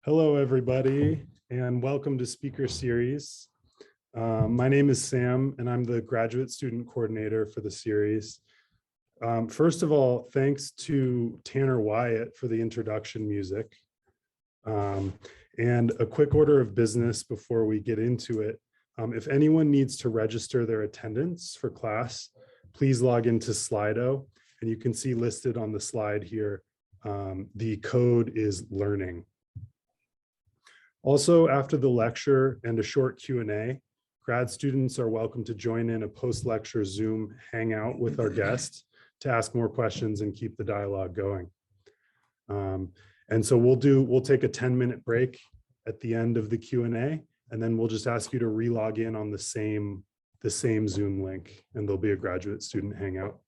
Hello, everybody, and welcome to Speaker Series. My name is Sam, and I'm the graduate student coordinator for the series. First of all, thanks to Tanner Wyatt for the introduction music. And a quick order of business before we get into it. If anyone needs to register their attendance for class, please log into Slido, and you can see listed on the slide here, the code is learning. Also, after the lecture and a short Q&A, grad students are welcome to join in a post-lecture Zoom hangout with our guests to ask more questions and keep the dialogue going. And so we'll take a 10-minute break at the end of the Q&A, and then we'll just ask you to re-log in on the same Zoom link, and there'll be a graduate student hangout.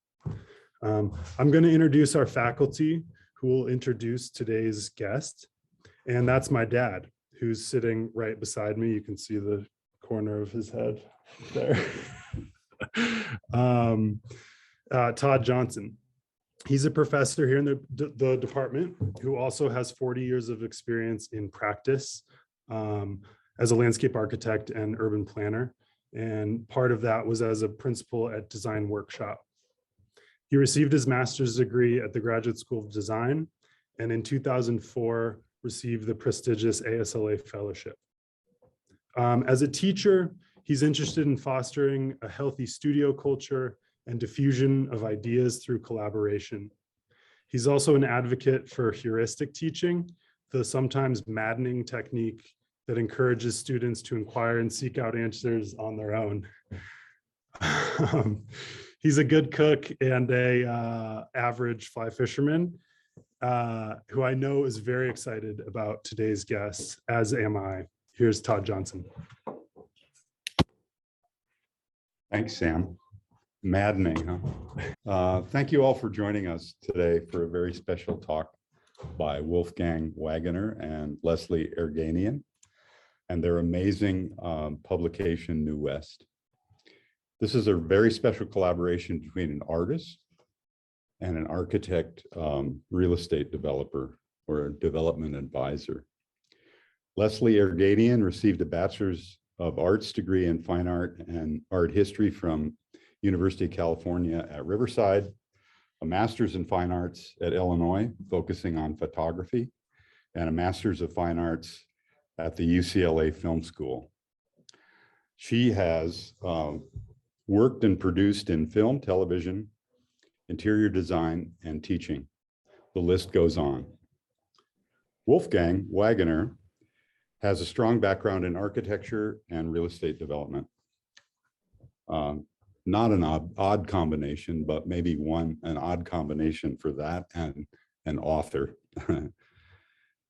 I'm going to introduce our faculty, who will introduce today's guest, and that's my dad, who's sitting right beside me. You can see the corner of his head there. Todd Johnson. He's a professor here in the department who also has 40 years of experience in practice as a landscape architect and urban planner. And part of that was as a principal at Design Workshop. He received his master's degree at the Graduate School of Design, and in 2004, received the prestigious ASLA fellowship. As a teacher, he's interested in fostering a healthy studio culture and diffusion of ideas through collaboration. He's also an advocate for heuristic teaching, the sometimes maddening technique that encourages students to inquire and seek out answers on their own. He's a good cook and a average fly fisherman, who I know is very excited about today's guest, as am I. Here's Todd Johnson. Thanks, Sam. Maddening, huh? Thank you all for joining us today for a very special talk by Wolfgang Wagener and Leslie Erganian and their amazing publication, New West. This is a very special collaboration between an artist and an architect, real estate developer, or a development advisor. Leslie Erganian received a Bachelor's of Arts degree in Fine Art and Art History from University of California at Riverside, a Master's in Fine Arts at Illinois, focusing on photography, and a Master's of Fine Arts at the UCLA Film School. She has worked and produced in film, television, interior design, and teaching. The list goes on. Wolfgang Wagener has a strong background in architecture and real estate development. Not an odd combination, but maybe an odd combination for that and an author.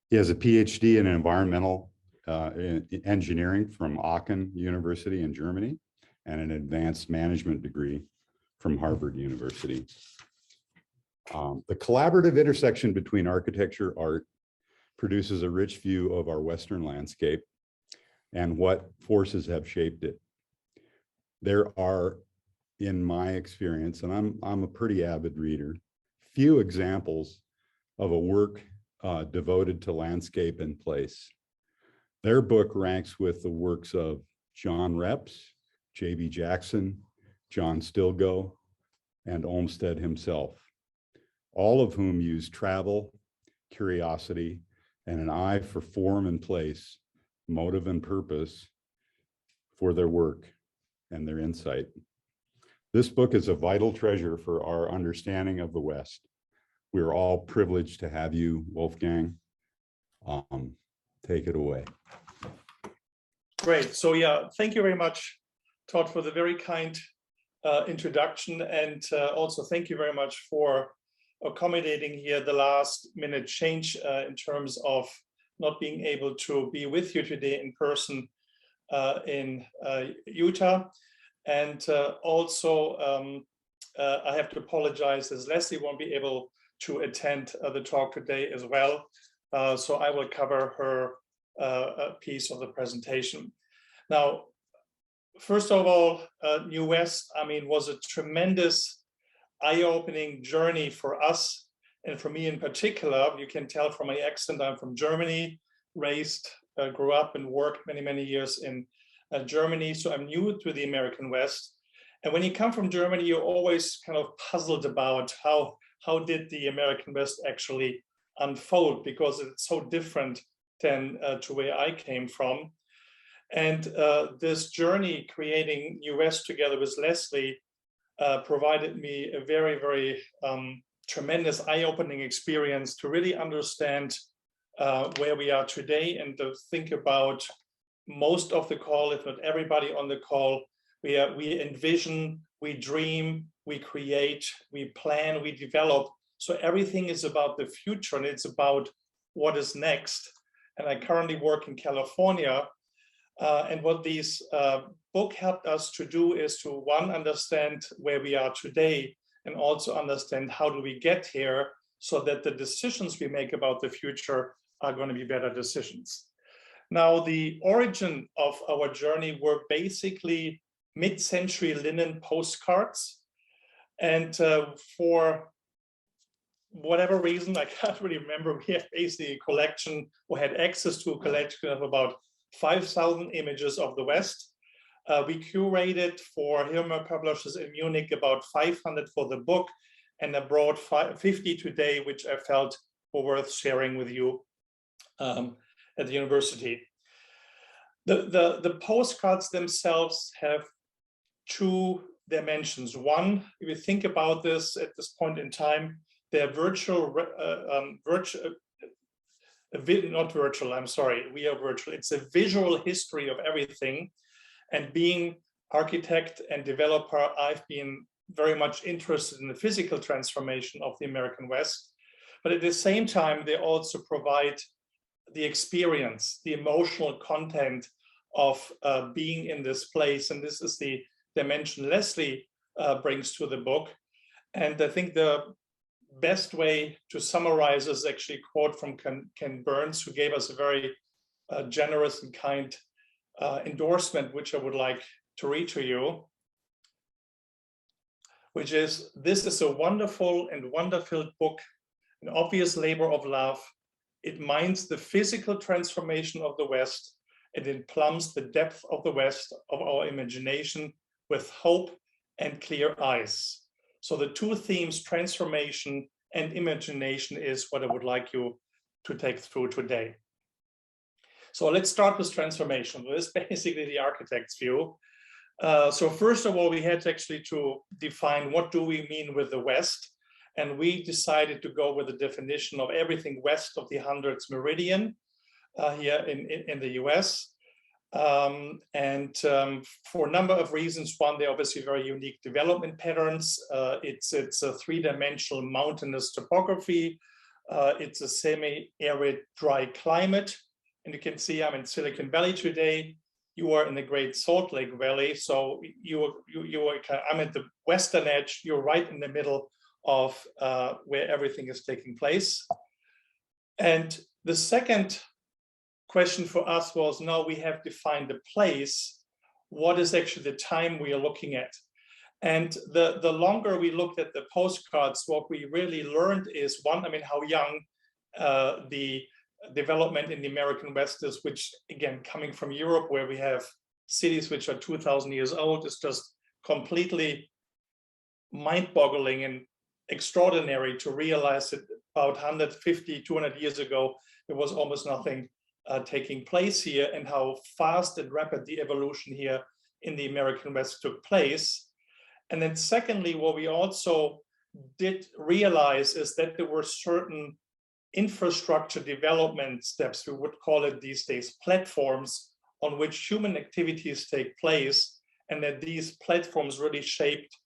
He has a PhD in environmental engineering from Aachen University in Germany and an advanced management degree from Harvard University. The collaborative intersection between architecture, art, produces a rich view of our Western landscape and what forces have shaped it. There are, in my experience, and I'm a pretty avid reader, few examples of a work devoted to landscape and place. Their book ranks with the works of John Reps, J.B. Jackson, John Stilgoe, and Olmsted himself, all of whom use travel, curiosity, and an eye for form and place, motive and purpose for their work and their insight. This book is a vital treasure for our understanding of the West. We're all privileged to have you, Wolfgang. Take it away. Great. So yeah, thank you very much, Todd, for the very kind introduction, and also thank you very much for accommodating here the last minute change in terms of not being able to be with you today in person in Utah. And also I have to apologize as Leslie won't be able to attend the talk today as well. So I will cover her piece of the presentation. Now, first of all, New West, I mean, was a tremendous eye-opening journey for us and for me in particular. You can tell from my accent, I'm from Germany. raised, grew up and worked many years in Germany. So I'm new to the American West. And when you come from Germany, you're always kind of puzzled about how did the American West actually unfold, because it's so different than to where I came from. And this journey creating US together with Leslie provided me a very tremendous eye-opening experience to really understand where we are today, and to think about most of the call, if not everybody on the call. We envision, we dream, we create, we plan, we develop. So everything is about the future, and it's about what is next. And I currently work in California. And what this book helped us to do is to, one, understand where we are today, and also understand how do we get here, so that the decisions we make about the future are going to be better decisions. Now, the origin of our journey were basically mid-century linen postcards. And for whatever reason, I can't really remember, we had basically a collection, or had access to a collection of about 5,000 images of the West. We curated for Hilmer Publishers in Munich about 500 for the book, and I brought 50 today, which I felt were worth sharing with you at the university. The postcards themselves have two dimensions. One, if you think about this at this point in time, they're not virtual, I'm sorry, we are virtual. It's a visual history of everything. And being architect and developer, I've been very much interested in the physical transformation of the American West. But at the same time, they also provide the experience, the emotional content of being in this place. And this is the dimension Leslie brings to the book. And I think the best way to summarize is actually a quote from Ken Burns, who gave us a very generous and kind endorsement, which I would like to read to you, which is, "This is a wonderful and wonder-filled book, an obvious labor of love. It mines the physical transformation of the West, and it plumbs the depth of the West of our imagination with hope and clear eyes." So the two themes, transformation and imagination, is what I would like you to take through today. So let's start with transformation. This is basically the architect's view. So first of all, we had actually to define what do we mean with the West. And we decided to go with the definition of everything west of the 100th meridian here in the US. For a number of reasons. One, they're obviously very unique development patterns. It's a three-dimensional mountainous topography. It's a semi-arid dry climate. And you can see I'm in Silicon Valley today. You are in the Great Salt Lake Valley. So I'm at the western edge. You're right in the middle of where everything is taking place. And the second question for us was, now we have defined the place. What is actually the time we are looking at? And the longer we looked at the postcards, what we really learned is, one, I mean, how young the development in the American West is, which, again, coming from Europe, where we have cities which are 2,000 years old, is just completely mind-boggling and extraordinary to realize that about 150, 200 years ago, there was almost nothing taking place here, and how fast and rapid the evolution here in the American West took place. And then secondly, what we also did realize is that there were certain infrastructure development steps, we would call it these days platforms, on which human activities take place, and that these platforms really shaped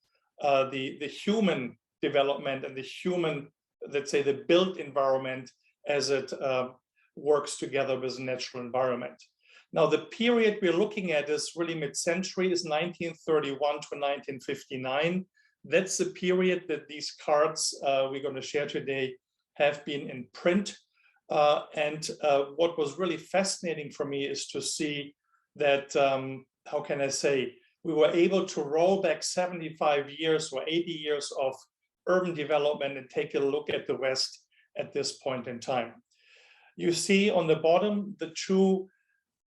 the human development and the human, let's say, the built environment as it works together with the natural environment. Now, the period we're looking at is really mid-century, is 1931 to 1959. That's the period that these cards we're going to share today have been in print. What was really fascinating for me is to see that, how can I say, we were able to roll back 75 years or 80 years of urban development and take a look at the West at this point in time. You see on the bottom, the two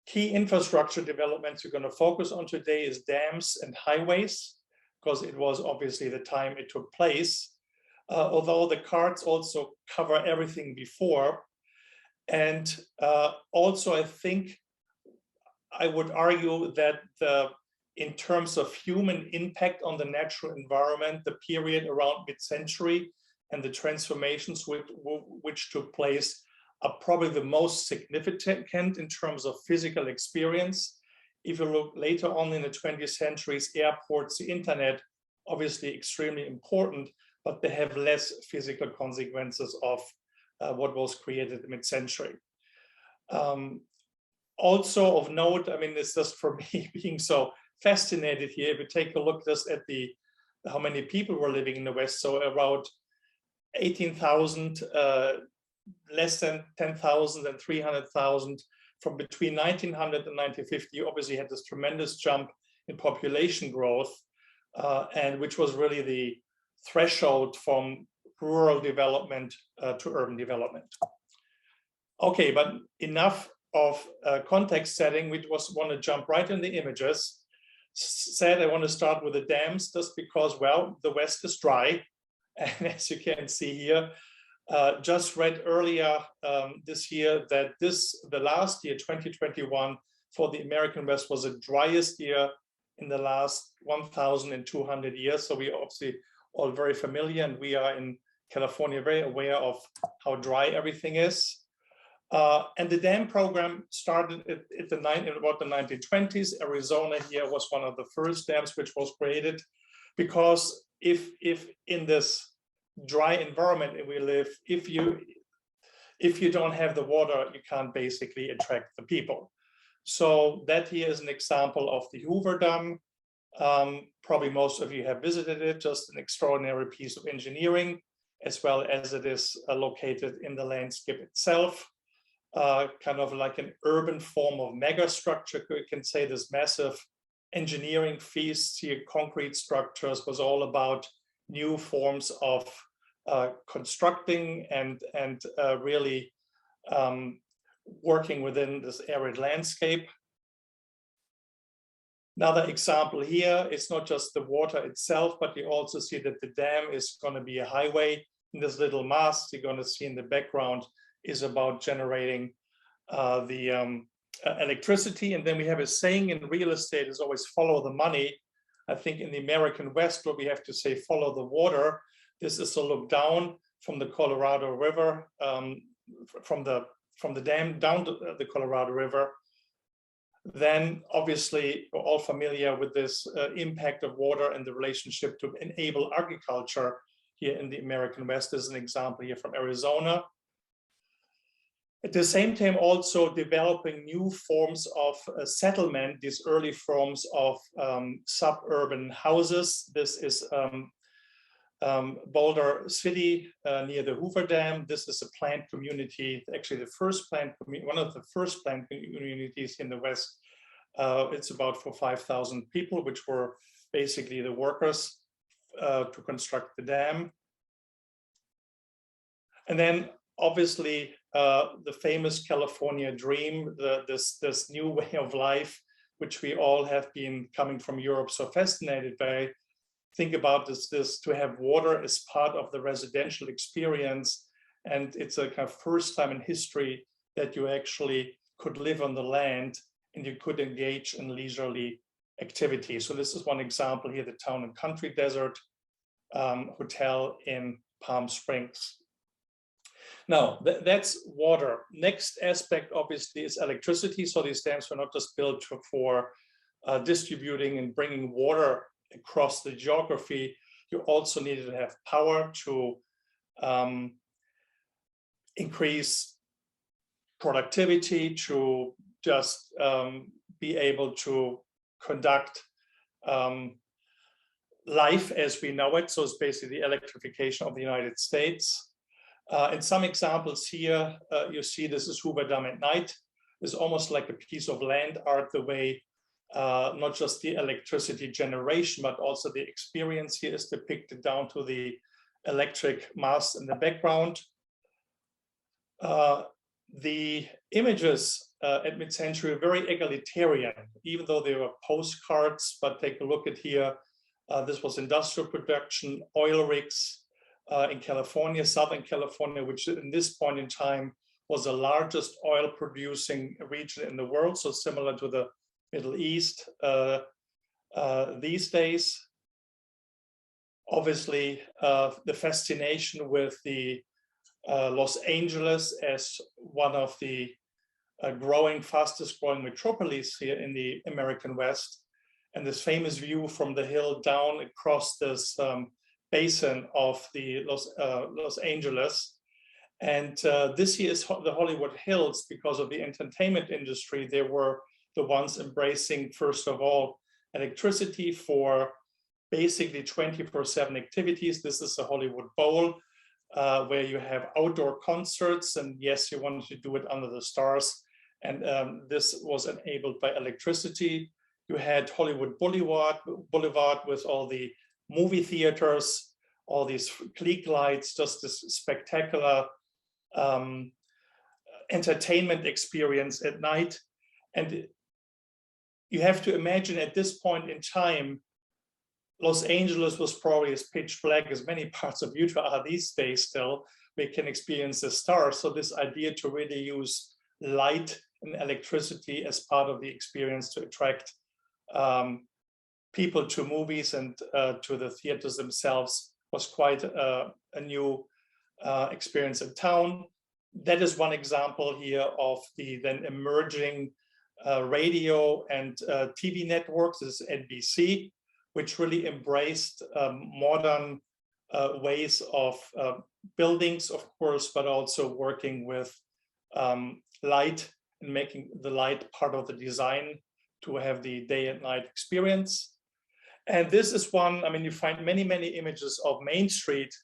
key infrastructure developments we're going to focus on today is dams and highways, because it was obviously the time it took place, although the cards also cover everything before. And also, I think I would argue that in terms of human impact on the natural environment, the period around mid-century and the transformations which took place are probably the most significant in terms of physical experience. If you look later on in the 20th centuries, airports, the internet, obviously extremely important, but they have less physical consequences of what was created in mid-century. Also of note, I mean, it's just for me being so fascinated here, if you take a look just at how many people were living in the West, so around 18,000, less than 10,000 and 300,000 from between 1900 and 1950. You obviously had this tremendous jump in population growth, and which was really the threshold from rural development to urban development. Okay, but enough of context setting. We just want to jump right in the images. I want to start with the dams just because, well, the West is dry. And as you can see here, just read earlier this year that the last year, 2021, for the American West was the driest year in the last 1,200 years. So we obviously all very familiar, and we are in California very aware of how dry everything is. And the dam program started in about the 1920s. Arizona here was one of the first dams which was created, because if in this dry environment we live, if you don't have the water, you can't basically attract the people. So that here is an example of the Hoover Dam. Probably most of you have visited it, just an extraordinary piece of engineering, as well as it is located in the landscape itself. Kind of like an urban form of megastructure. You can say this massive engineering feast here, concrete structures, was all about new forms of constructing and really working within this arid landscape. Another example here, it's not just the water itself, but you also see that the dam is going to be a highway. And this little mast you're going to see in the background is about generating the electricity. And then we have a saying in real estate is always follow the money. I think in the American West, what we have to say, follow the water. This is a look down from the Colorado River, from the dam down to the Colorado River. Then obviously we're all familiar with this impact of water and the relationship to enable agriculture here in the American West. There's an example here from Arizona. At the same time, also developing new forms of settlement, these early forms of suburban houses. This is Boulder City near the Hoover Dam. This is a planned community, actually the first planned community, one of the first planned communities in the West. It's about for 5,000 people, which were basically the workers to construct the dam. And then obviously the famous California dream, this new way of life, which we all have been coming from Europe so fascinated by. Think about this to have water as part of the residential experience. And it's a kind of first time in history that you actually could live on the land and you could engage in leisurely activities. So this is one example here, the Town and Country Desert Hotel in Palm Springs. Now, that's water. Next aspect, obviously, is electricity. So these dams were not just built for distributing and bringing water across the geography. You also needed to have power to increase productivity, to just be able to conduct life as we know it. So it's basically the electrification of the United States. And some examples here, you see this is Hoover Dam at night. It's almost like a piece of land art, the way not just the electricity generation, but also the experience here is depicted down to the electric mast in the background. The images at mid-century are very egalitarian, even though they were postcards. But take a look at here. This was industrial production, oil rigs in California, Southern California, which in this point in time was the largest oil producing region in the world. So similar to the Middle East these days. Obviously, the fascination with the Los Angeles as one of the fastest growing metropolis here in the American West, and this famous view from the hill down across this basin of the Los Angeles. And this here is the Hollywood Hills. Because of the entertainment industry, they were the ones embracing, first of all, electricity for basically 24/7 activities. This is the Hollywood Bowl, where you have outdoor concerts, and yes, you wanted to do it under the stars, and this was enabled by electricity. You had Hollywood Boulevard with all the movie theaters, all these clique lights, just this spectacular entertainment experience at night. And you have to imagine at this point in time, Los Angeles was probably as pitch black as many parts of Utah are these days still. We can experience the stars. So this idea to really use light and electricity as part of the experience to attract people to movies and to the theaters themselves was quite a new experience in town. That is one example here of the then emerging radio and TV networks. This is NBC, which really embraced modern ways of buildings, of course, but also working with light and making the light part of the design to have the day and night experience. And this is one, I mean, you find many, many images of Main Street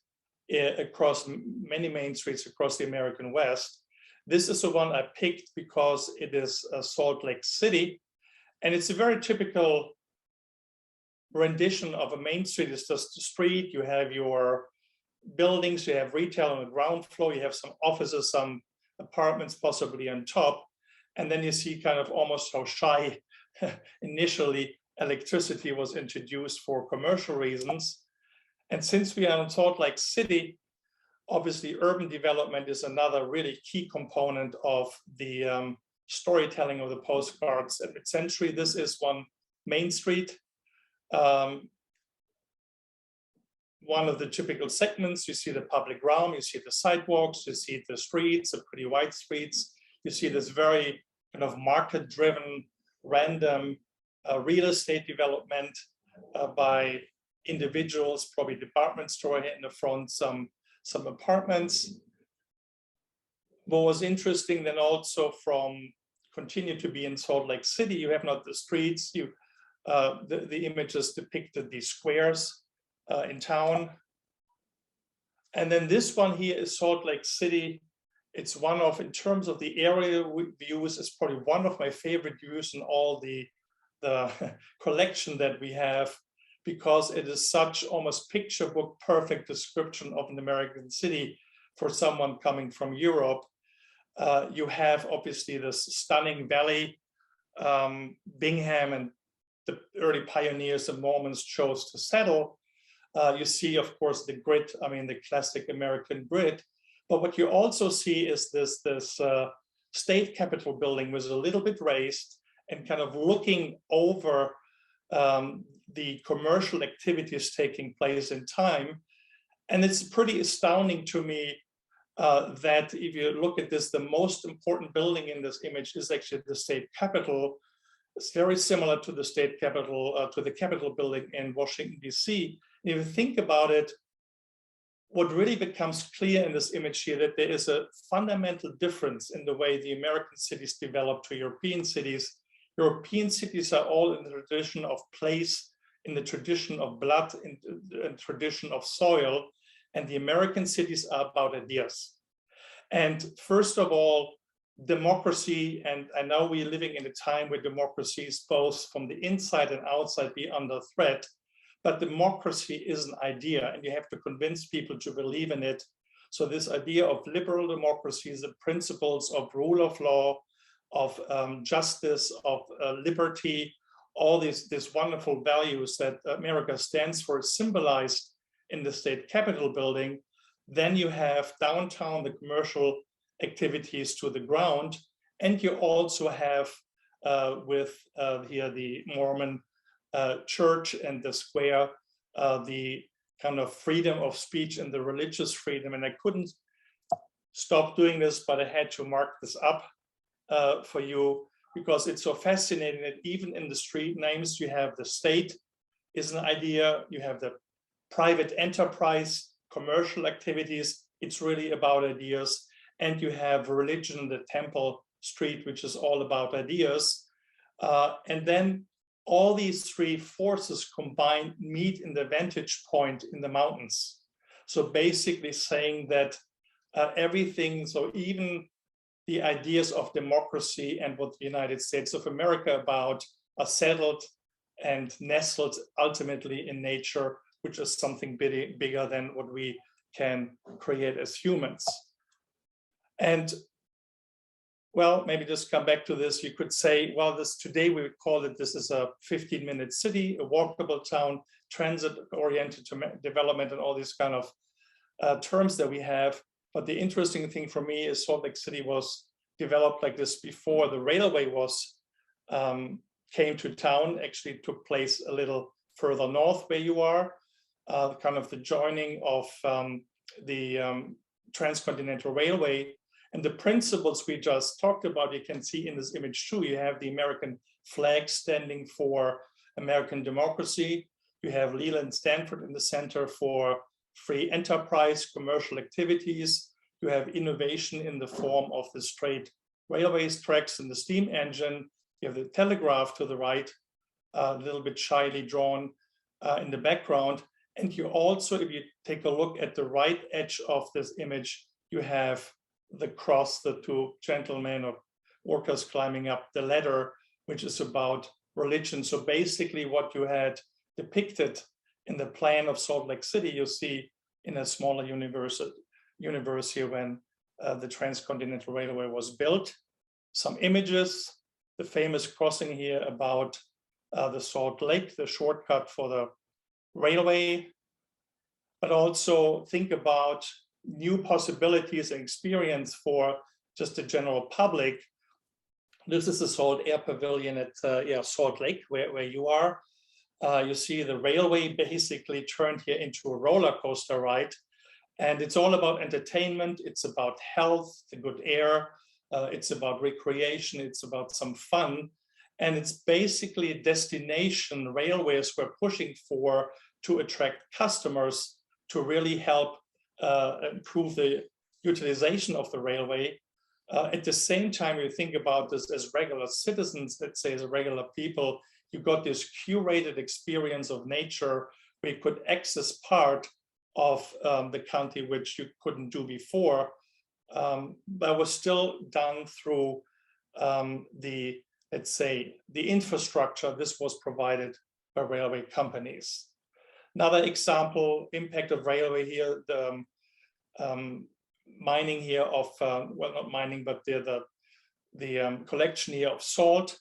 across many main streets across the American West. This is the one I picked because it is Salt Lake City. And it's a very typical rendition of a main street. It's just a street. You have your buildings, you have retail on the ground floor, you have some offices, some apartments possibly on top. And then you see kind of almost how shy initially electricity was introduced for commercial reasons. And since we are in Salt Lake City, obviously urban development is another really key component of the storytelling of the postcards at mid-century. This is one Main Street. One of the typical segments. You see the public realm, you see the sidewalks, you see the streets, the pretty wide streets. You see this very kind of market-driven, random real estate development by individuals, probably department store here in the front, some apartments. What was interesting then also from continue to be in Salt Lake City, you have not the streets, the images depicted these squares in town. And then this one here is Salt Lake City. It's one of, in terms of the aerial views, it's probably one of my favorite views in all the collection that we have, because it is such almost picture book perfect description of an American city for someone coming from Europe. You have obviously this stunning valley. Bingham and the early pioneers and Mormons chose to settle. You see, of course, the grid, I mean, the classic American grid. But what you also see is this state capitol building was a little bit raised and kind of looking over the commercial activities taking place in time. And it's pretty astounding to me that if you look at this, the most important building in this image is actually the state capitol. It's very similar to the state capitol, to the Capitol building in Washington, DC. If you think about it, what really becomes clear in this image here, that there is a fundamental difference in the way the American cities develop to European cities. European cities are all in the tradition of place, in the tradition of blood, in tradition of soil, and the American cities are about ideas. And first of all, democracy, and I know we're living in a time where democracy is both from the inside and outside be under threat, but democracy is an idea and you have to convince people to believe in it. So this idea of liberal democracy, the principles of rule of law, of justice, of liberty, all these wonderful values that America stands for, symbolized in the state capitol building. Then you have downtown the commercial activities to the ground, and you also have with here the Mormon church and the square, the kind of freedom of speech and the religious freedom. And I couldn't stop doing this, but I had to mark this up for you, because it's so fascinating that even in the street names, you have the state is an idea, you have the private enterprise, commercial activities, it's really about ideas, and you have religion, the temple street, which is all about ideas. And then all these three forces combined meet in the vantage point in the mountains. So basically saying that everything, so even the ideas of democracy and what the United States of America about are settled and nestled ultimately in nature, which is something bigger than what we can create as humans. And well, maybe just come back to this. You could say, well, this today we would call it, this is a 15-minute city, a walkable town, transit-oriented development, and all these kind of terms that we have. But the interesting thing for me is Salt Lake City was developed like this before the railway was came to town. Actually took place a little further north where you are, kind of the joining of the Transcontinental Railway. And the principles we just talked about, you can see in this image too. You have the American flag standing for American democracy. You have Leland Stanford in the center for free enterprise, commercial activities. You have innovation in the form of the straight railways tracks and the steam engine. You have the telegraph to the right, a little bit shyly drawn in the background. And you also, if you take a look at the right edge of this image, you have the cross, the two gentlemen or workers climbing up the ladder, which is about religion. So basically what you had depicted in the plan of Salt Lake City, you see in a smaller universe here when the Transcontinental Railway was built. Some images, the famous crossing here about the Salt Lake, the shortcut for the railway, but also think about new possibilities and experience for just the general public. This is the Salt Air Pavilion at Salt Lake, where you are. You see the railway basically turned here into a roller coaster ride. And it's all about entertainment. It's about health, the good air. It's about recreation. It's about some fun. And it's basically a destination railways were pushing for to attract customers to really help improve the utilization of the railway. At the same time, you think about this as regular citizens, let's say as regular people, you got this curated experience of nature where you could access part of the county, which you couldn't do before, but was still done through let's say, the infrastructure. This was provided by railway companies. Another example, impact of railway here, the mining here of, well, not mining, but the collection here of salt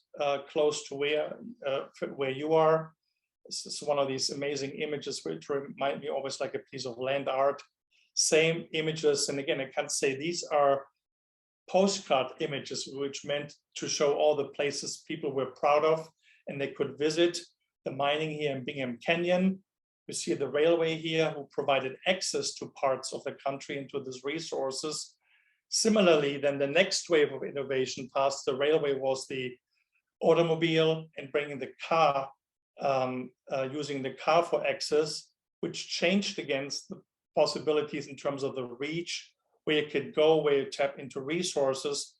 close to where you are. This is one of these amazing images which remind me always like a piece of land art. Same images, and again, I can't say these are postcard images, which meant to show all the places people were proud of and they could visit. The mining here in Bingham Canyon. You see the railway here who provided access to parts of the country into these resources. Similarly, then the next wave of innovation past the railway was the automobile and bringing the car, using the car for access, which changed against the possibilities in terms of the reach, where you could go, where you tap into resources,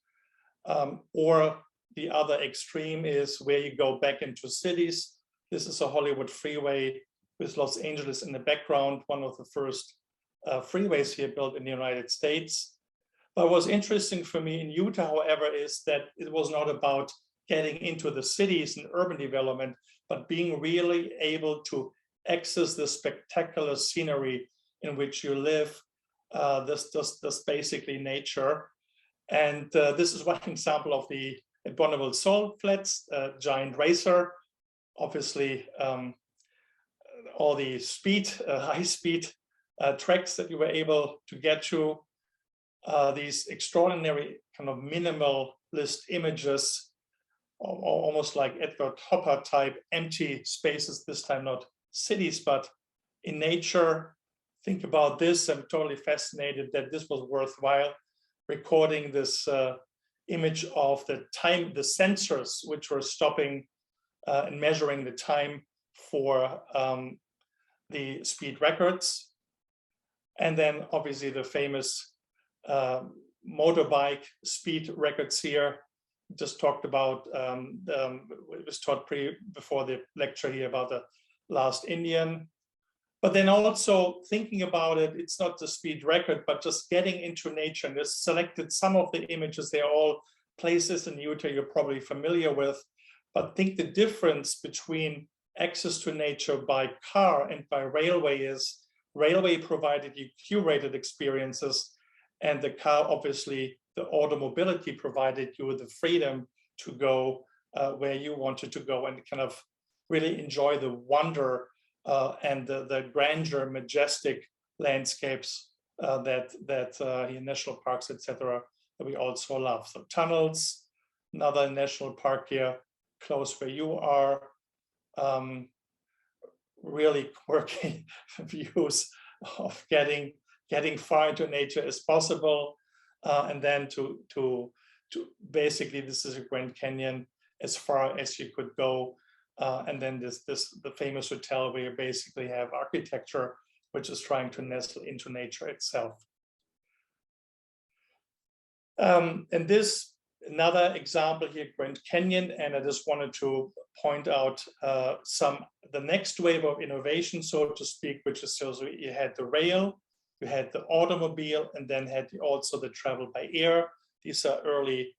or the other extreme is where you go back into cities. This is a Hollywood freeway with Los Angeles in the background, one of the first freeways here built in the United States. But what's interesting for me in Utah, however, is that it was not about getting into the cities and urban development, but being really able to access the spectacular scenery in which you live, this basically nature. And this is one example of the Bonneville Salt Flats, giant racer. Obviously, all the speed, high-speed tracks that you were able to get to, these extraordinary kind of minimalist images, almost like Edward Hopper type empty spaces, this time not cities, but in nature. Think about this. I'm totally fascinated that this was worthwhile, recording this image of the time, the sensors which were stopping and measuring the time for the speed records. And then obviously the famous motorbike speed records here. Just talked about, it was taught before the lecture here about the last Indian. But then also thinking about it, it's not the speed record, but just getting into nature. And just selected some of the images. They're all places in Utah you're probably familiar with. But think the difference between access to nature by car and by railway is railway provided you curated experiences, and the car, obviously, the automobility provided you with the freedom to go where you wanted to go and kind of really enjoy the wonder and the grandeur, majestic landscapes that national parks, etc., that we also love. So tunnels, another national park here, close where you are. Really quirky views of getting far into nature as possible, and then to basically, this is a Grand Canyon as far as you could go, and then the famous hotel where you basically have architecture which is trying to nestle into nature itself. And this another example here, Grand Canyon, and I just wanted to point out the next wave of innovation, so to speak, which is so you had the rail, you had the automobile, and then had also the travel by air. These are early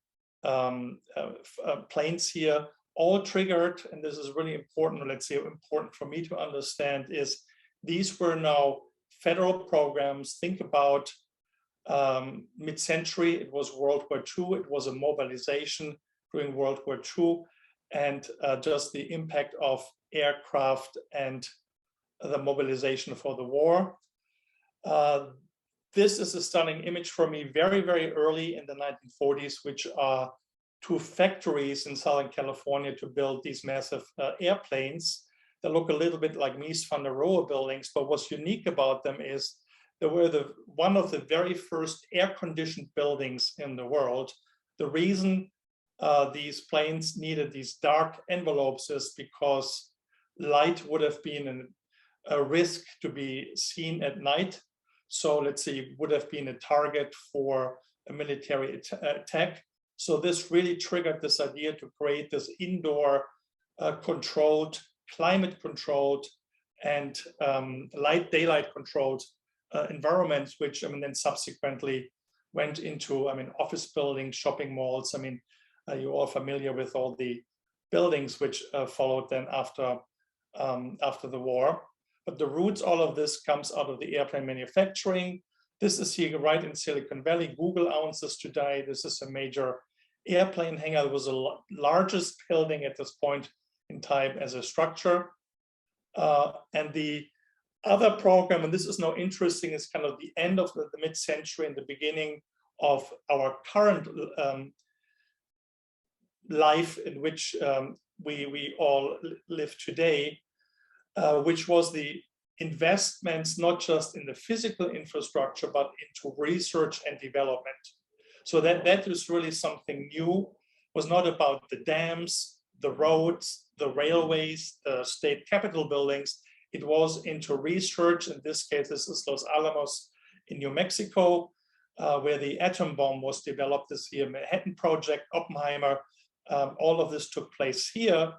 planes here, all triggered, and this is really important. Let's say important for me to understand is these were now federal programs. Think about mid-century, it was World War II, it was a mobilization during World War II, and just the impact of aircraft and the mobilization for the war. This is a stunning image for me, very, very early in the 1940s, which are two factories in Southern California to build these massive airplanes that look a little bit like Mies van der Rohe buildings, but what's unique about them is they were one of the very first air-conditioned buildings in the world. The reason these planes needed these dark envelopes is because light would have been a risk to be seen at night. So let's say it would have been a target for a military attack. So this really triggered this idea to create this indoor controlled, climate controlled, and daylight controlled environments, which then subsequently went into office buildings, shopping malls. You're all familiar with all the buildings which followed then after the war. But the roots, all of this comes out of the airplane manufacturing. This is here right in Silicon Valley. Google owns this today. This is a major airplane hangar. It was the largest building at this point in time as a structure. And the other program, and this is now interesting, is kind of the end of the mid-century and the beginning of our current life in which we all live today, which was the investments not just in the physical infrastructure, but into research and development. So that is really something new. It was not about the dams, the roads, the railways, the state capitol buildings. It was into research. In this case, this is Los Alamos in New Mexico, where the atom bomb was developed. This here, Manhattan Project, Oppenheimer, all of this took place here.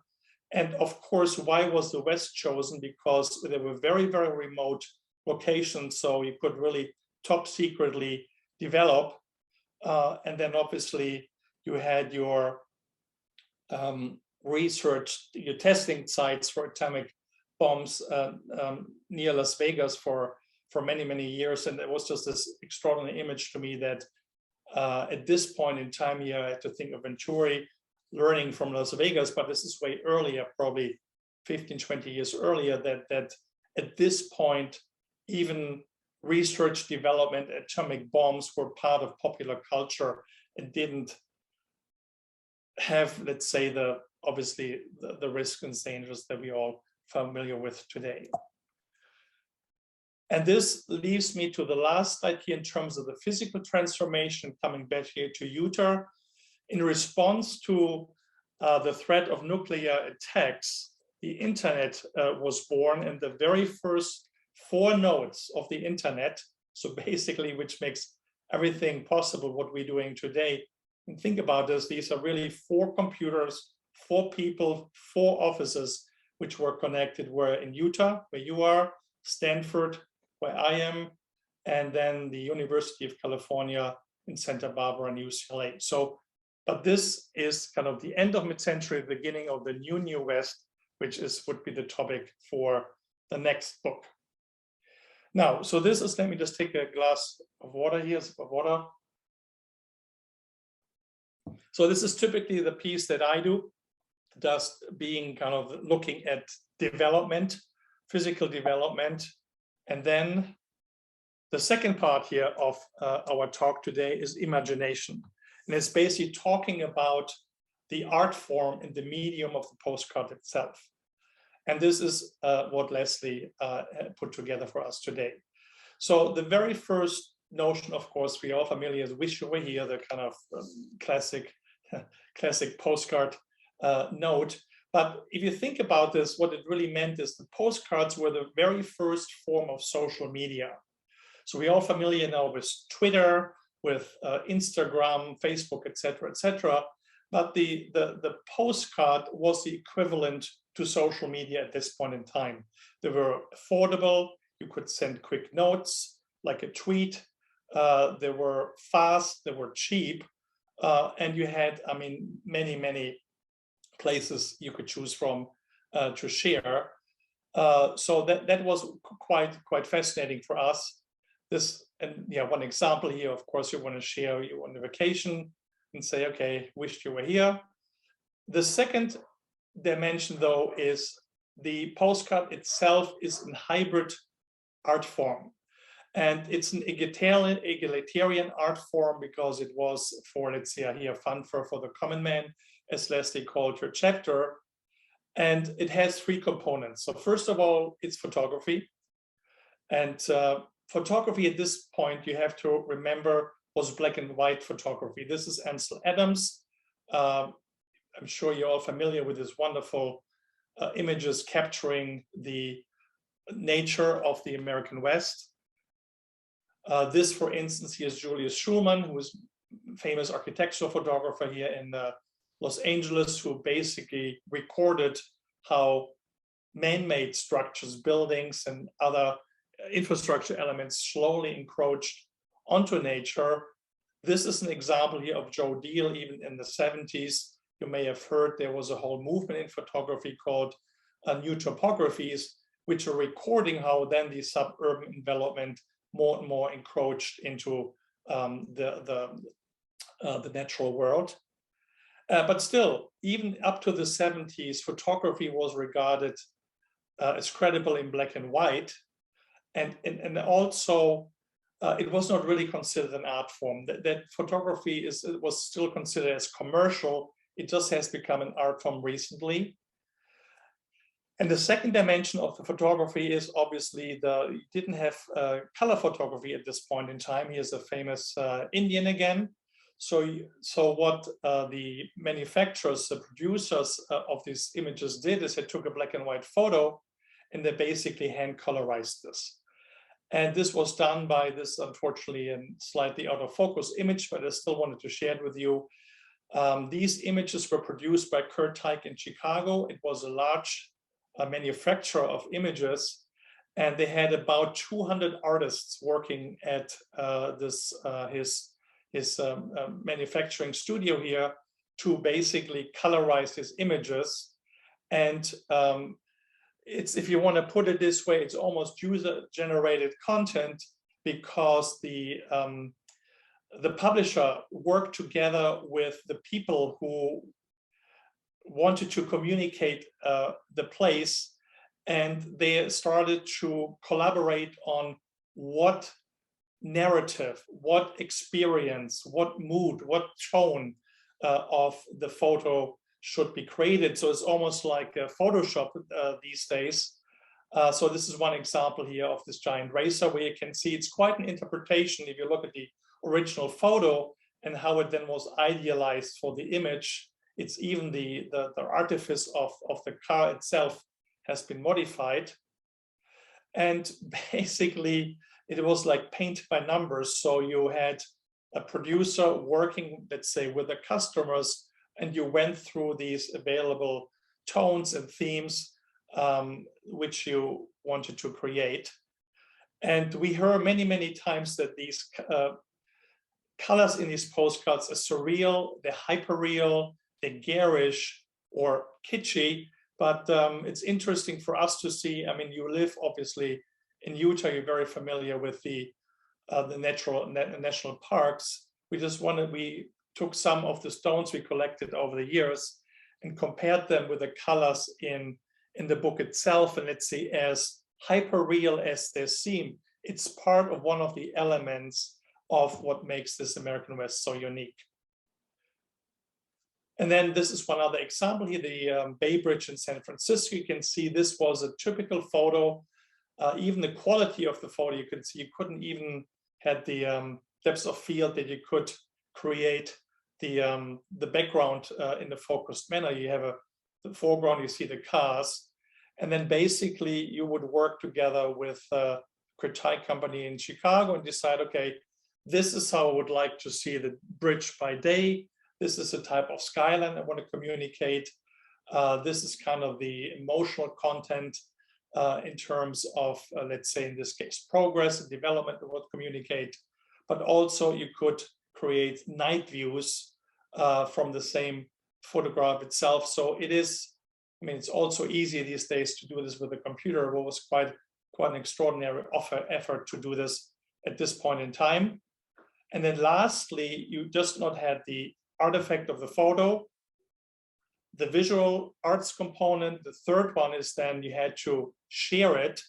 And of course, why was the West chosen? Because they were very, very remote locations, so you could really top secretly develop. And then obviously you had your research, your testing sites for atomic bombs near Las Vegas for for many, many years. And it was just this extraordinary image to me that at this point in time here, I had to think of Venturi learning from Las Vegas, but this is way earlier, probably 15, 20 years earlier, that at this point, even research, development, atomic bombs were part of popular culture and didn't have, let's say, obviously the risks and dangers that we all familiar with today. And this leaves me to the last slide here in terms of the physical transformation, coming back here to Utah. In response to the threat of nuclear attacks, the internet was born, and the very first 4 nodes of the internet, so basically which makes everything possible what we're doing today. And think about this, these are really 4 computers, 4 people, 4 offices which were connected, were in Utah, where you are, Stanford, where I am, and then the University of California in Santa Barbara and UCLA. So, but this is kind of the end of mid-century, beginning of the new West, which would be the topic for the next book. Now, so this is, let me just take a glass of water here, of water. So this is typically the piece that I do, just being kind of looking at development, physical development. And then the second part here of our talk today is imagination. And it's basically talking about the art form and the medium of the postcard itself. And this is what Leslie put together for us today. So the very first notion, of course, we are all familiar with "Wish You Were Here," the kind of classic postcard note. But if you think about this, what it really meant is the postcards were the very first form of social media. So we're all familiar now with Twitter, with Instagram, Facebook, etc., etc. But the postcard was the equivalent to social media at this point in time. They were affordable. You could send quick notes, like a tweet. They were fast. They were cheap. And you had, I mean, many places you could choose from to share. So that was quite fascinating for us. This, and yeah, one example here, of course, you want to share you on a vacation and say, okay, wished you were here. The second dimension, though, is the postcard itself is in hybrid art form. And it's an egalitarian art form because it was for, let's say here, fun for the common man, as Leslie called her chapter. And it has 3 components. So first of all, it's photography. And photography at this point, you have to remember, was black and white photography. This is Ansel Adams. I'm sure you're all familiar with his wonderful images capturing the nature of the American West. This, for instance, here's Julius Schulman, who is a famous architectural photographer here in Los Angeles, who basically recorded how man-made structures, buildings, and other infrastructure elements slowly encroached onto nature. This is an example here of Joe Deal, even in the 70s. You may have heard there was a whole movement in photography called new topographies, which are recording how then the suburban envelopment more and more encroached into the natural world. But still, even up to the 70s, photography was regarded as credible in black and white. And also, it was not really considered an art form. That photography was still considered as commercial. It just has become an art form recently. And the second dimension of the photography is obviously you didn't have color photography at this point in time. Here's a famous Indian again. So what the manufacturers, the producers of these images did is they took a black and white photo and they basically hand colorized this. And this was done by this, unfortunately, and slightly out of focus image, but I still wanted to share it with you. These images were produced by Kurt Teich in Chicago. It was a large manufacturer of images, and they had about 200 artists working at his manufacturing studio here to basically colorize his images. And it's, if you want to put it this way, it's almost user-generated content, because the publisher worked together with the people who wanted to communicate the place, and they started to collaborate on what narrative, what experience, what mood, what tone of the photo should be created. So it's almost like Photoshop these days. So this is one example here of this giant racer, where you can see it's quite an interpretation if you look at the original photo and how it then was idealized for the image. It's even the artifice of the car itself has been modified. And basically it was like paint by numbers. So you had a producer working, let's say, with the customers, and you went through these available tones and themes which you wanted to create. And we heard many, many times that these colors in these postcards are surreal, they're hyperreal, they're garish or kitschy. But it's interesting for us to see. I mean, you live obviously in Utah, you're very familiar with the national parks. We took some of the stones we collected over the years and compared them with the colors in the book itself. And let's see, as hyper-real as they seem, it's part of one of the elements of what makes this American West so unique. And then this is one other example here, the Bay Bridge in San Francisco. You can see this was a typical photo. Even the quality of the photo, you can see you couldn't even had the depths of field that you could create the background in the focused manner. You have the foreground, you see the cars, and then basically you would work together with a critique company in Chicago and decide, okay, this is how I would like to see the bridge by day. This is the type of skyline I want to communicate. This is kind of the emotional content in terms of, let's say in this case, progress and development of what communicate. But also you could create night views from the same photograph itself. So it is, I mean, it's also easy these days to do this with a computer. It was quite an extraordinary effort to do this at this point in time. And then lastly, you just not had the artifact of the photo, the visual arts component. The third one is then you had to share it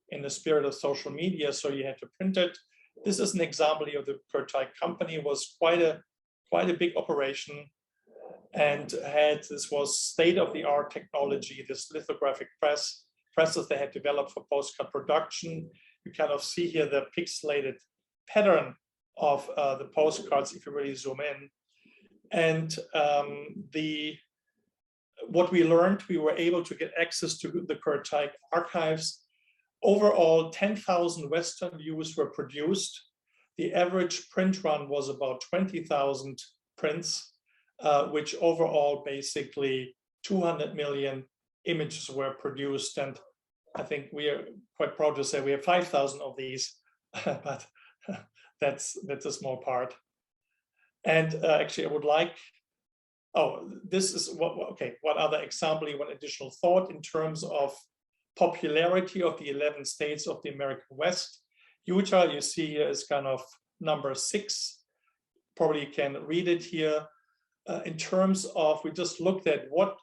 in the spirit of social media. So you had to print it. This is an example of the Kurtai company. It was quite a big operation, and this was state-of-the-art technology, this lithographic presses they had developed for postcard production. You kind of see here the pixelated pattern of the postcards if you really zoom in. And what we learned, we were able to get access to the Kurtai archives. Overall, 10,000 Western views were produced. The average print run was about 20,000 prints, which overall basically 200 million images were produced. And I think we are quite proud to say we have 5,000 of these, but that's a small part. And actually I would like, this is one other example, one additional thought in terms of popularity of the 11 states of the American West. Utah, you see here, is kind of number 6. Probably you can read it here. In terms of, we just looked at what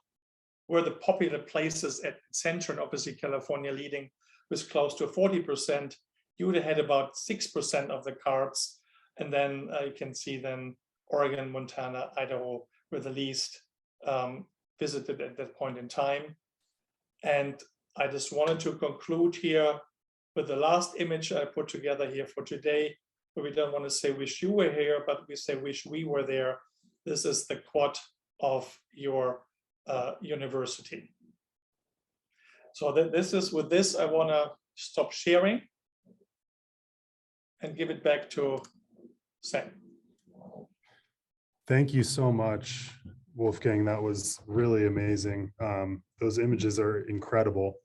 were the popular places at center, and obviously California leading with close to 40%. Utah had about 6% of the cards. And then you can see then Oregon, Montana, Idaho were the least visited at that point in time. And I just wanted to conclude here with the last image I put together here for today, where we don't want to say wish you were here, but we say wish we were there. This is the quad of your university. So with this, I want to stop sharing and give it back to Sam. Thank you so much, Wolfgang. That was really amazing. Those images are incredible.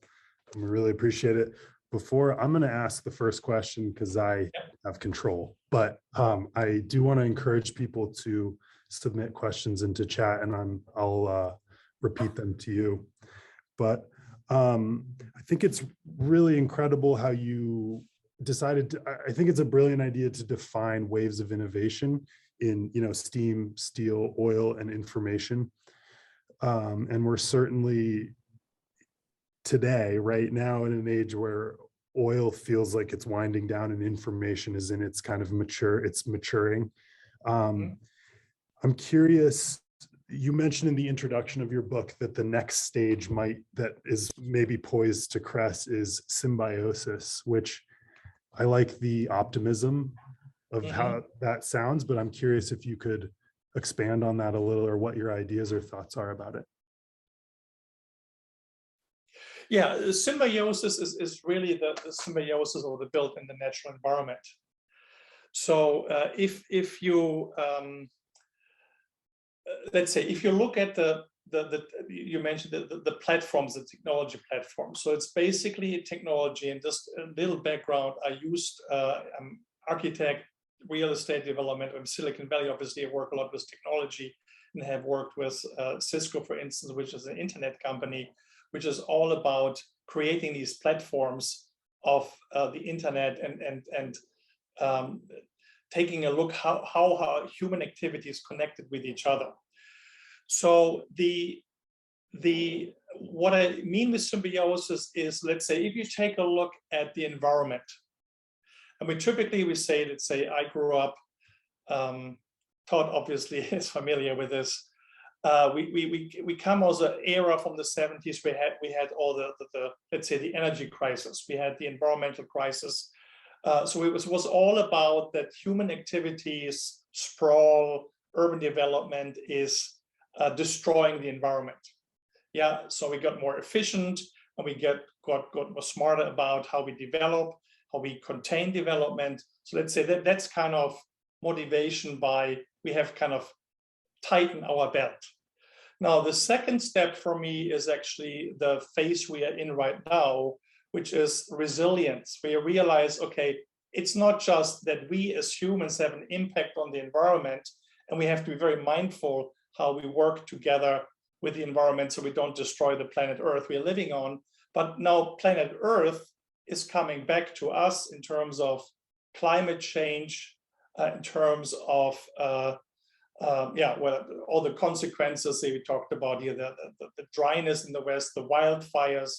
We really appreciate it. Before, I'm going to ask the first question because I have control, but I do want to encourage people to submit questions into chat, and I'll repeat them to you. But I think it's really incredible how you decided to, I think it's a brilliant idea to define waves of innovation in, steam, steel, oil, and information. And we're certainly today, right now, in an age where oil feels like it's winding down and information is in its kind of maturing. I'm curious, you mentioned in the introduction of your book that the next stage that is maybe poised to crest is symbiosis, which I like the optimism of how that sounds, but I'm curious if you could expand on that a little, or what your ideas or thoughts are about it. Yeah, symbiosis is really the symbiosis of the built in the natural environment. So if you let's say, if you look at you mentioned the platforms, the technology platforms. So it's basically a technology, and just a little background. I used architect, real estate development in Silicon Valley. Obviously, I work a lot with technology and have worked with Cisco, for instance, which is an internet company, which is all about creating these platforms of the internet and taking a look how human activity is connected with each other. So what I mean with symbiosis is, let's say, if you take a look at the environment, and we say, let's say I grew up, Todd obviously is familiar with this. We come aus an era from the 70s. We had all the let's say the energy crisis. We had the environmental crisis. So it was all about that human activities, sprawl, urban development is destroying the environment. Yeah, so we got more efficient, and we got more smarter about how we develop, how we contain development. So let's say that's kind of motivation by we have kind of tightened our belt. Now, the second step for me is actually the phase we are in right now, which is resilience. We realize, okay, it's not just that we as humans have an impact on the environment, and we have to be very mindful how we work together with the environment so we don't destroy the planet Earth we're living on. But now planet Earth is coming back to us in terms of climate change, in terms of all the consequences that we talked about here, the dryness in the West, the wildfires,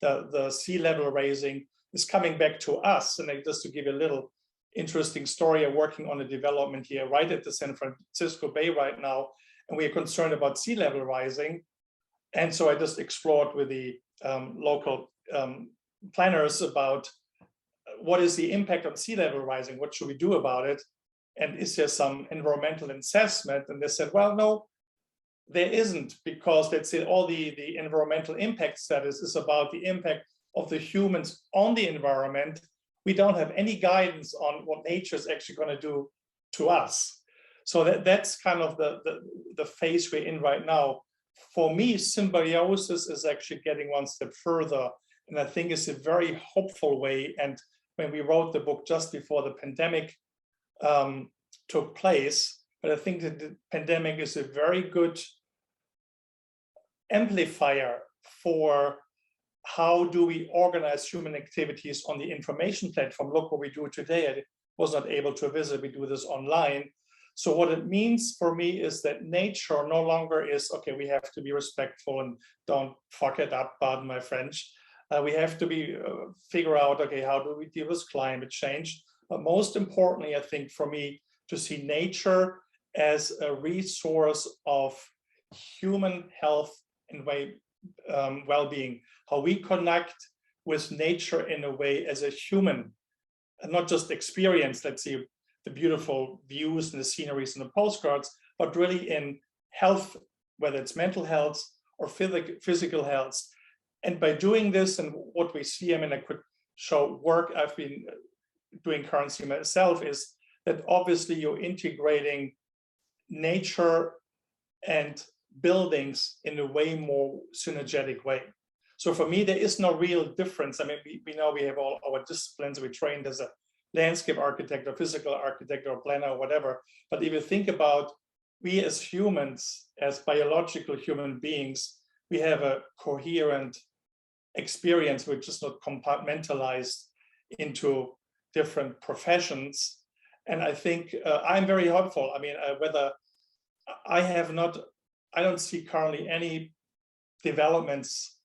the sea level raising is coming back to us. And just to give you a little interesting story, I'm working on a development here right at the San Francisco Bay right now, and we are concerned about sea level rising. And so I just explored with the local planners about what is the impact on sea level rising, what should we do about it, and is there some environmental assessment? And they said, well, no, there isn't, because let's say all the environmental impact status is about the impact of the humans on the environment. We don't have any guidance on what nature is actually going to do to us. So that's kind of the phase we're in right now. For me, symbiosis is actually getting one step further, and I think it's a very hopeful way. And when we wrote the book just before the pandemic took place, but I think that the pandemic is a very good amplifier for how do we organize human activities on the information platform. Look what we do today. I was not able to visit. We do this online. So what it means for me is that nature no longer is, okay, we have to be respectful and don't fuck it up, pardon my French. We have to figure out, okay, how do we deal with climate change? But most importantly, I think for me, to see nature as a resource of human health and well-being, how we connect with nature in a way as a human, and not just experience, let's see, the beautiful views and the sceneries and the postcards, but really in health, whether it's mental health or physical health. And by doing this, and what we see, I mean, I could show work I've been doing currently myself, is that obviously you're integrating nature and buildings in a way more synergetic way. So for me, there is no real difference. I mean, we know we have all our disciplines. We trained as a landscape architect or physical architect or planner or whatever. But if you think about we as humans, as biological human beings, we have a coherent experience, which is not compartmentalized into different professions. And I think I'm very hopeful. I mean, whether I don't see currently any developments,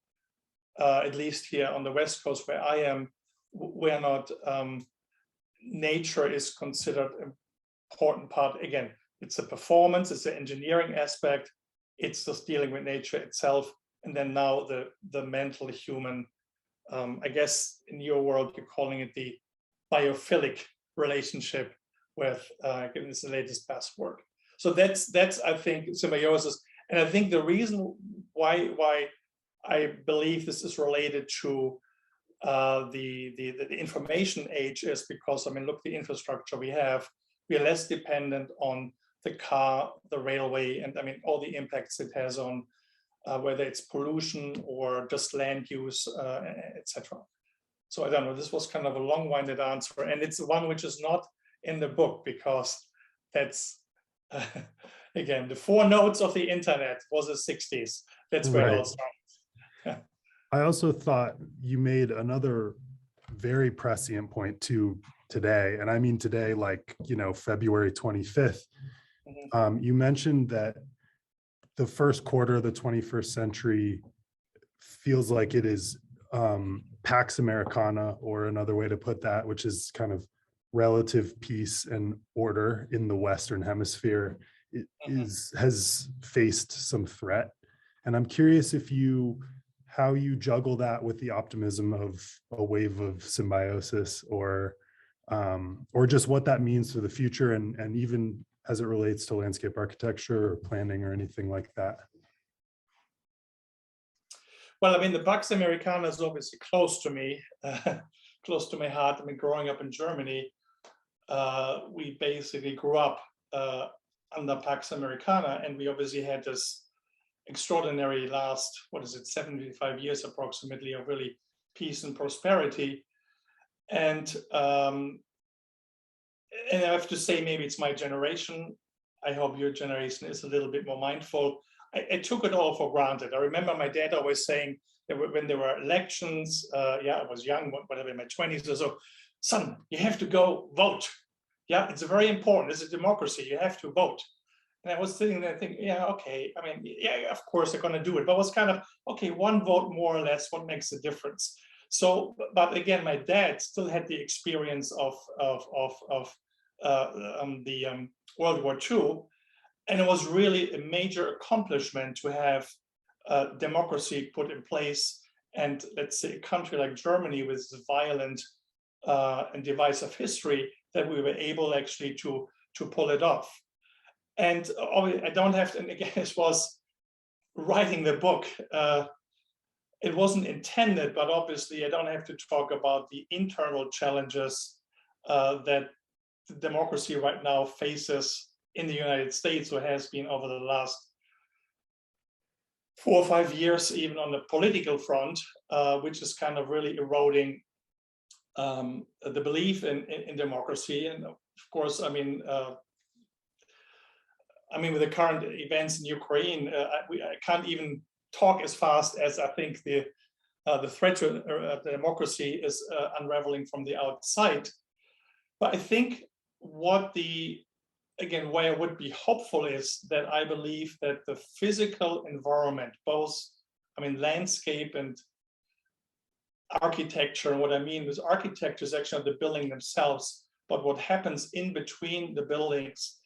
at least here on the West Coast where I am, where not nature is considered an important part. Again, it's a performance, it's an engineering aspect, it's just dealing with nature itself. And then now the mental human, I guess in your world, you're calling it the biophilic relationship with, given this the latest buzzword. So that's I think symbiosis. And I think the reason why I believe this is related to the information age is because, I mean, look, the infrastructure we have, we're less dependent on the car, the railway, and I mean, all the impacts it has on whether it's pollution or just land use, etc. So I don't know, this was kind of a long-winded answer, and it's one which is not in the book because that's, again, the 4 notes of the internet was the 60s. That's where it all started. I also thought you made another very prescient point to today, and I mean today, like, you know, February 25th. You mentioned that the first quarter of the 21st century feels like it is Pax Americana, or another way to put that, which is kind of relative peace and order in the Western Hemisphere, has faced some threat. And I'm curious how you juggle that with the optimism of a wave of symbiosis, or just what that means for the future, and even as it relates to landscape architecture or planning or anything like that. Well, I mean, the Pax Americana is obviously close to me, close to my heart. I mean, growing up in Germany, we basically grew up under Pax Americana, and we obviously had this extraordinary last, 75 years approximately, of really peace and prosperity. And I have to say, maybe it's my generation. I hope your generation is a little bit more mindful. I took it all for granted. I remember my dad always saying that when there were elections, I was young, whatever, in my 20s or so, son, you have to go vote. Yeah, it's very important. It's a democracy. You have to vote. And I was sitting there thinking, yeah, okay. I mean, yeah, of course they're going to do it. But it was kind of, okay, one vote more or less, what makes a difference? So, but again, my dad still had the experience of the World War II. And it was really a major accomplishment to have democracy put in place. And let's say a country like Germany with violent and divisive history, that we were able actually to pull it off. And I don't have to, and again, this was writing the book. It wasn't intended, but obviously I don't have to talk about the internal challenges that democracy right now faces in the United States, or has been over the last 4 or 5 years, even on the political front, which is kind of really eroding the belief in democracy. And of course, I mean, with the current events in Ukraine, I can't even talk as fast as I think the threat to democracy is unraveling from the outside. But I think why I would be hopeful is that I believe that the physical environment, both, landscape and architecture, and what I mean with architecture is actually the building themselves, but what happens in between the buildings,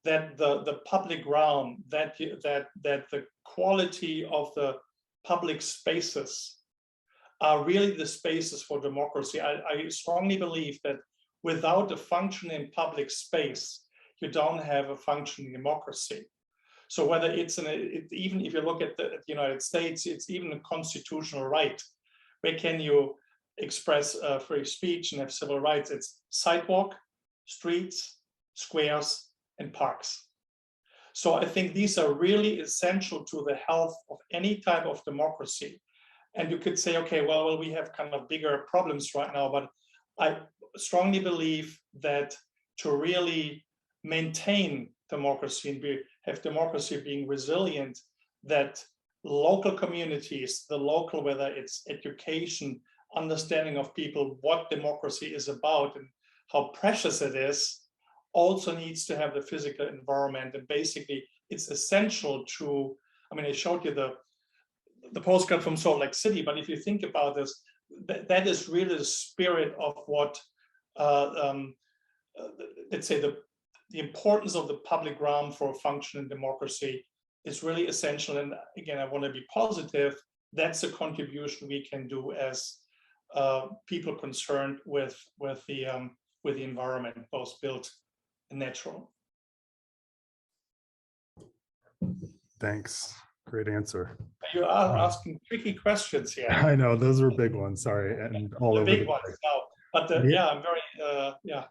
that the public realm, that the quality of the public spaces are really the spaces for democracy. I strongly believe that without a functioning public space, you don't have a functioning democracy. So whether it's even if you look at the United States, it's even a constitutional right. Where can you express free speech and have civil rights? It's sidewalk, streets, squares, and parks. So I think these are really essential to the health of any type of democracy. And you could say, okay, well, we have kind of bigger problems right now, but I strongly believe that to really maintain democracy and have democracy being resilient, that local communities, the local, whether it's education, understanding of people, what democracy is about and how precious it is, also needs to have the physical environment. And basically, it's essential to, I mean, I showed you the postcard from Salt Lake City, but if you think about this, that is really the spirit of what, let's say, the importance of the public realm for a functioning democracy is really essential. And again, I want to be positive. That's a contribution we can do as people concerned with the environment, both built and natural. Thanks. Great answer. You are asking tricky questions here. I know those were big ones. Sorry, and all The over big the ones place. now. But Yeah. yeah, I'm very yeah.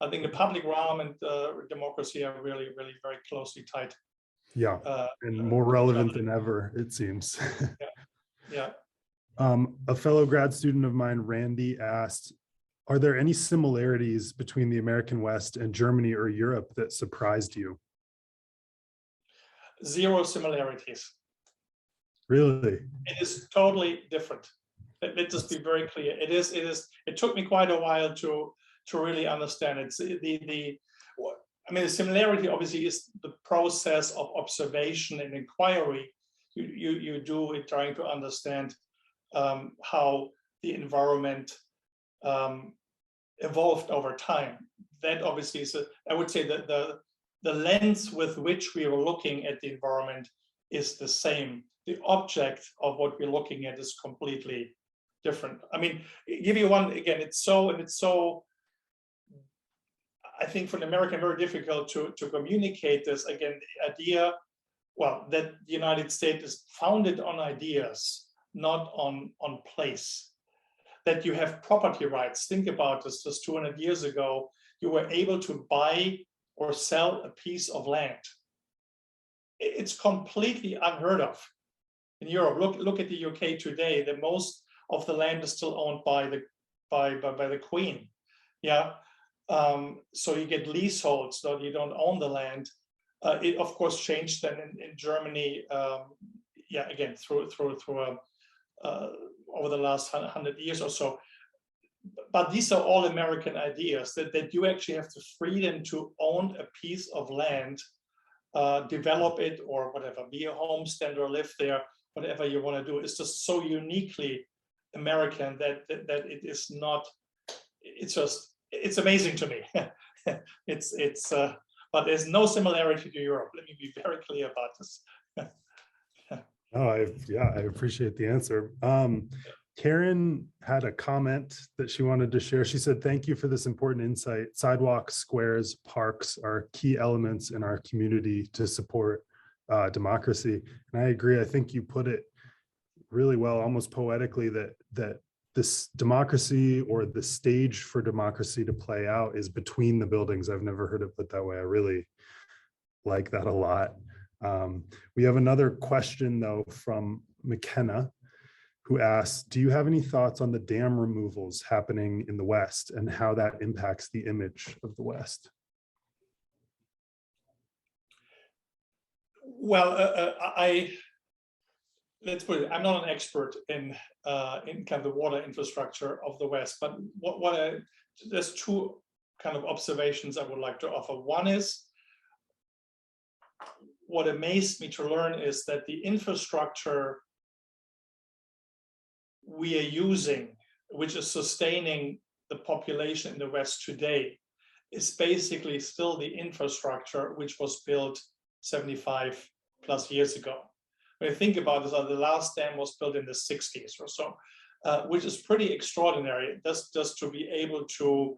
I think the public realm and democracy are really, really very closely tied. Yeah, and more relevant than ever, it seems. Yeah. A fellow grad student of mine, Randy, asked, are there any similarities between the American West and Germany or Europe that surprised you? Zero similarities. Really? It is totally different. Let's just be very clear. It is. It took me quite a while to really understand it. I mean, the similarity obviously is the process of observation and inquiry. You do it trying to understand how the environment evolved over time. That obviously is, I would say that the lens with which we are looking at the environment is the same. The object of what we're looking at is completely different. I mean, give you one again. It's so. I think for an American, very difficult to communicate this. Again, the idea, well, that the United States is founded on ideas, not on place. That you have property rights. Think about this. Just 200 years ago, you were able to buy or sell a piece of land. It's completely unheard of in Europe. Look at the UK today. The most of the land is still owned by the Queen. Yeah. So you get leaseholds, so you don't own the land. It of course changed then in Germany. Yeah, again through over the last 100 years or so. But these are all American ideas that you actually have the freedom to own a piece of land, develop it or whatever, be a homesteader, live there, whatever you want to do. It's just so uniquely American that it is not. It's amazing to me. But there's no similarity to Europe. Let me be very clear about this. Oh, I appreciate the answer. Karen had a comment that she wanted to share. She said, thank you for this important insight. Sidewalks, squares, parks are key elements in our community to support democracy. And I agree. I think you put it really well, almost poetically, that this democracy or the stage for democracy to play out is between the buildings. I've never heard it put that way. I really like that a lot. We have another question though from McKenna, who asks, do you have any thoughts on the dam removals happening in the West and how that impacts the image of the West? Well, let's put it, I'm not an expert in kind of the water infrastructure of the West, but there's two kind of observations I would like to offer. One is, what amazed me to learn is that the infrastructure we are using, which is sustaining the population in the West today, is basically still the infrastructure which was built 75 plus years ago. When you think about this, the last dam was built in the 60s or so, which is pretty extraordinary, just to be able to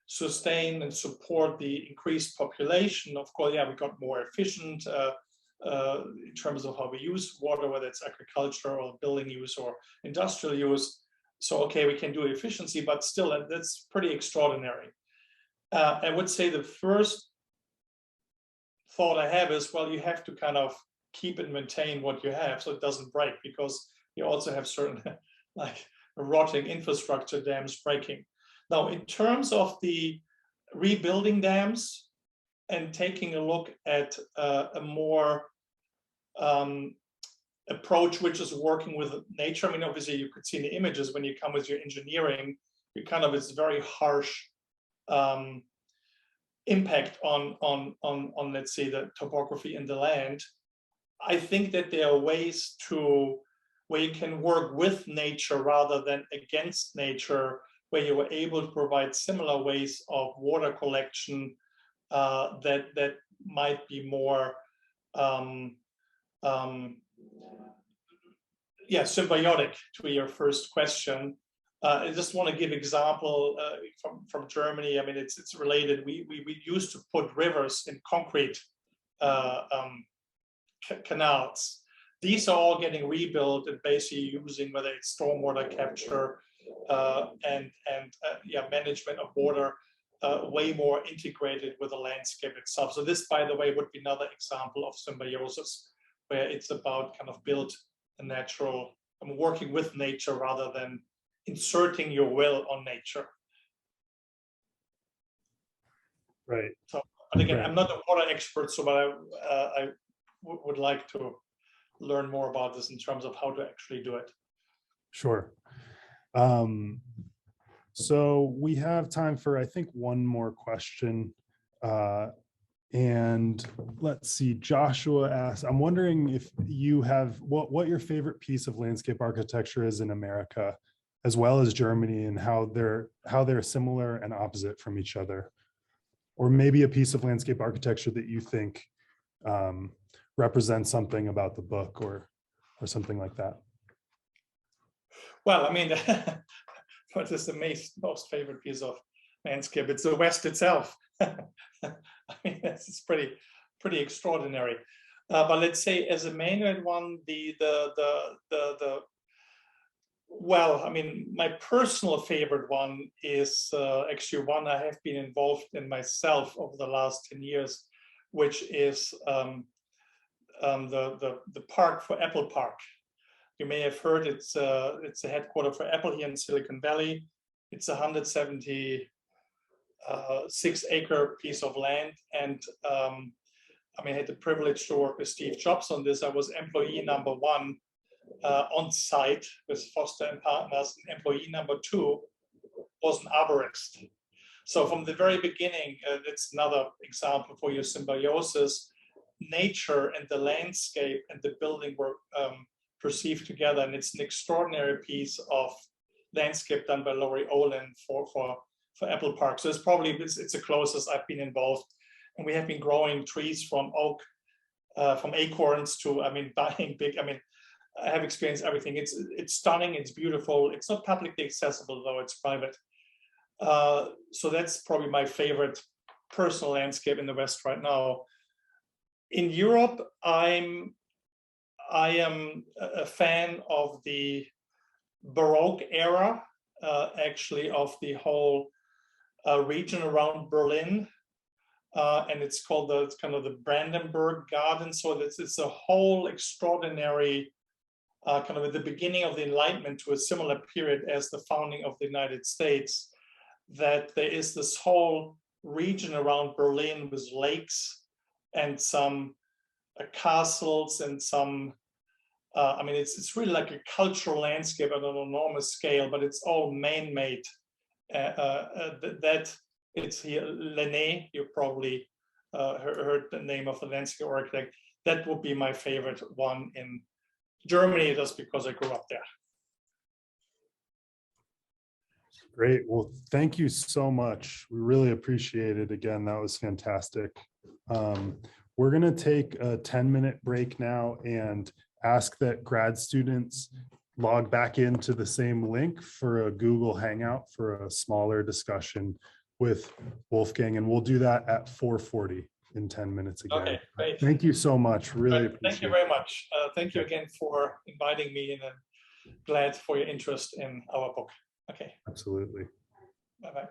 sustain and support the increased population. Of course, yeah, we got more efficient in terms of how we use water, whether it's agriculture or building use or industrial use. So, okay, we can do efficiency, but still, that's pretty extraordinary. I would say the first thought I have is, well, you have to kind of keep and maintain what you have so it doesn't break, because you also have certain like rotting infrastructure, dams breaking. Now, in terms of the rebuilding dams and taking a look at a more approach which is working with nature. I mean, obviously you could see in the images when you come with your engineering, you kind of, it's very harsh impact on let's say the topography in the land. I think that there are ways where you can work with nature rather than against nature, where you were able to provide similar ways of water collection that might be more symbiotic to your first question. I just want to give example from Germany. I mean, it's related. We used to put rivers in concrete canals. These are all getting rebuilt and basically using, whether it's stormwater capture and management of water, way more integrated with the landscape itself. So this, by the way, would be another example of symbiosis, where it's about kind of build a natural, working with nature rather than inserting your will on nature. Right. So, but again, I'm not a water expert, so but I would like to learn more about this in terms of how to actually do it. Sure. So we have time for, I think, one more question. And let's see, Joshua asks, I'm wondering if you have, what your favorite piece of landscape architecture is in America, as well as Germany, and how they're similar and opposite from each other. Or maybe a piece of landscape architecture that you think represents something about the book or something like that. Well, I mean, what is the most favorite piece of landscape? It's the West itself. I mean, it's pretty extraordinary. But let's say as a main one, well, I mean, my personal favorite one is actually one I have been involved in myself over the last 10 years, which is the park for Apple Park. You may have heard it's a headquarter for Apple here in Silicon Valley. It's a 176-acre piece of land, and I mean, I had the privilege to work with Steve Jobs on this. I was employee number 1 on site with Foster and Partners, and employee number 2 was an arborist. So from the very beginning, that's another example for your symbiosis. Nature and the landscape and the building were perceived together, and it's an extraordinary piece of landscape done by Laurie Olin for Apple Park. So it's the closest I've been involved, and we have been growing trees from oak, from acorns to, I mean, buying big. I mean, I have experienced everything. It's stunning. It's beautiful. It's not publicly accessible though; it's private. So that's probably my favorite personal landscape in the West right now. In Europe, I am a fan of the Baroque era, actually, of the whole region around Berlin, and it's called kind of the Brandenburg Garden. So it's a whole extraordinary kind of at the beginning of the Enlightenment to a similar period as the founding of the United States, that there is this whole region around Berlin with lakes and some castles and some, I mean, it's really like a cultural landscape on an enormous scale, but it's all man-made. That it's here, Lenné, you probably heard the name of the landscape architect. That would be my favorite one in Germany, just because I grew up there. Great. Well, thank you so much. We really appreciate it. Again, that was fantastic. We're going to take a 10-minute break now and ask that grad students log back into the same link for a Google Hangout for a smaller discussion with Wolfgang, and we'll do that at 4:40 in 10 minutes again. Okay, great. Thank you so much. Really appreciate it. Thank you very much. Thank you again for inviting me, and I'm glad for your interest in our book. Okay. Absolutely. Bye-bye.